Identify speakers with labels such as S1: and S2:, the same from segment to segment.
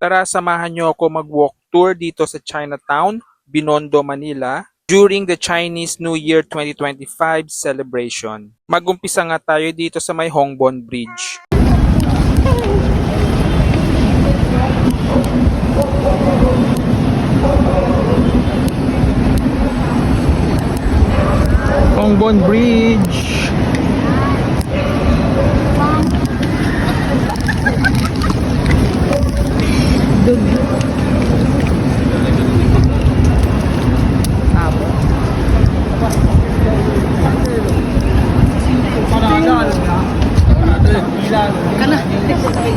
S1: Tara, samahan niyo ako mag-walk tour dito sa Chinatown, Binondo, Manila during the Chinese New Year 2025 celebration. Mag-umpisa nga tayo dito sa may Hongbon Bridge. Hongbon Bridge.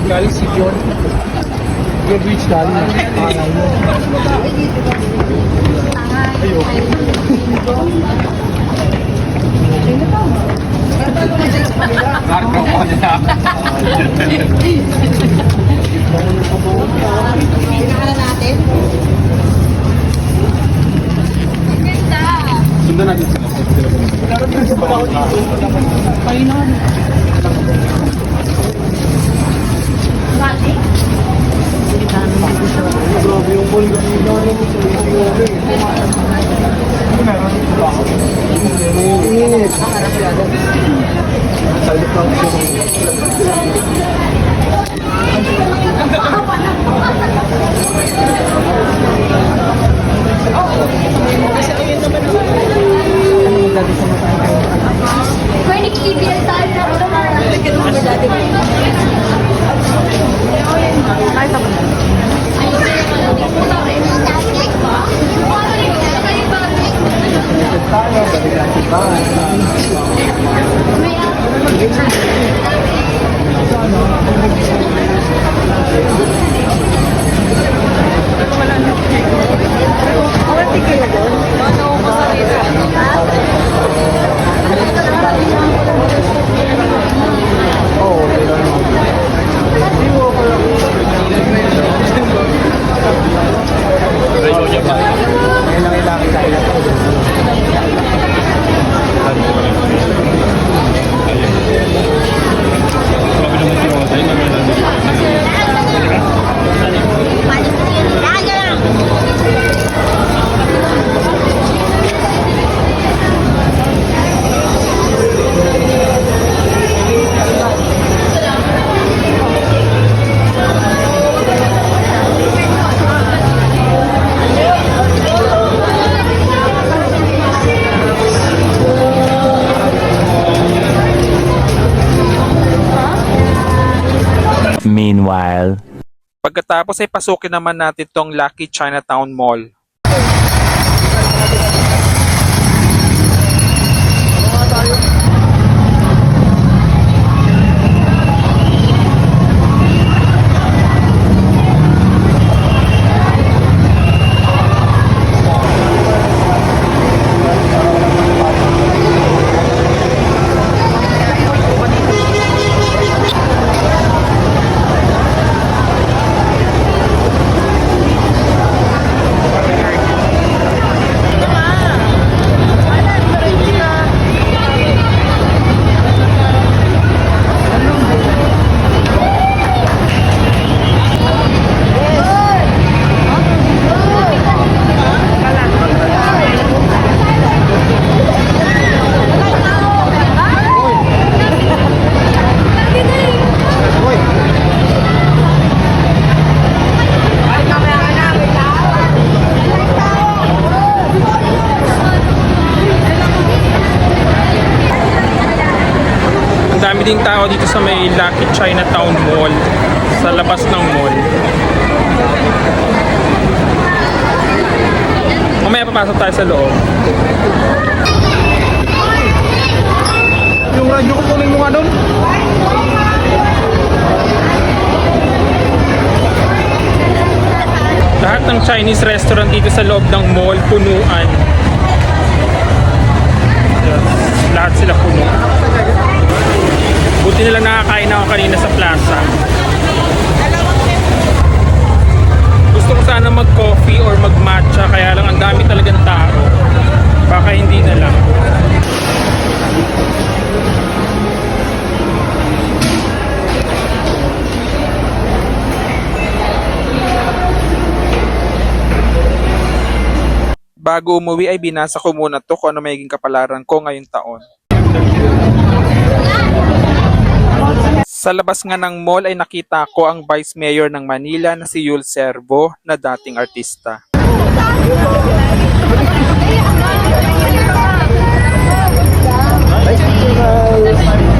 S2: Galing si John. Yung beach galing. Sundan natin sila. Painan. Grabe yung ball kanina. Init. Salip lang
S3: Meanwhile,
S1: Pagkatapos ay pasukin naman natin tong Lucky Chinatown Mall. Dami ding tao dito sa may Lucky Chinatown Mall, sa labas ng mall. Mamaya papasok tayo sa loob.
S2: yung radyo ko kunin mo nga doon.
S1: Lahat ng Chinese restaurant dito sa loob ng mall, punuan. Lahat sila puno. Buti nila nakakain ako kanina sa plaza. Gusto ko sana mag-coffee or mag-matcha, kaya lang ang dami talagang tao. Baka hindi na lang. Bago umuwi ay binasa ko muna to kung ano magiging kapalaran ko ngayong taon. Sa labas nga ng mall ay nakita ko ang Vice Mayor ng Manila na si Yul Servo na dating artista.
S2: Nice to meet you guys.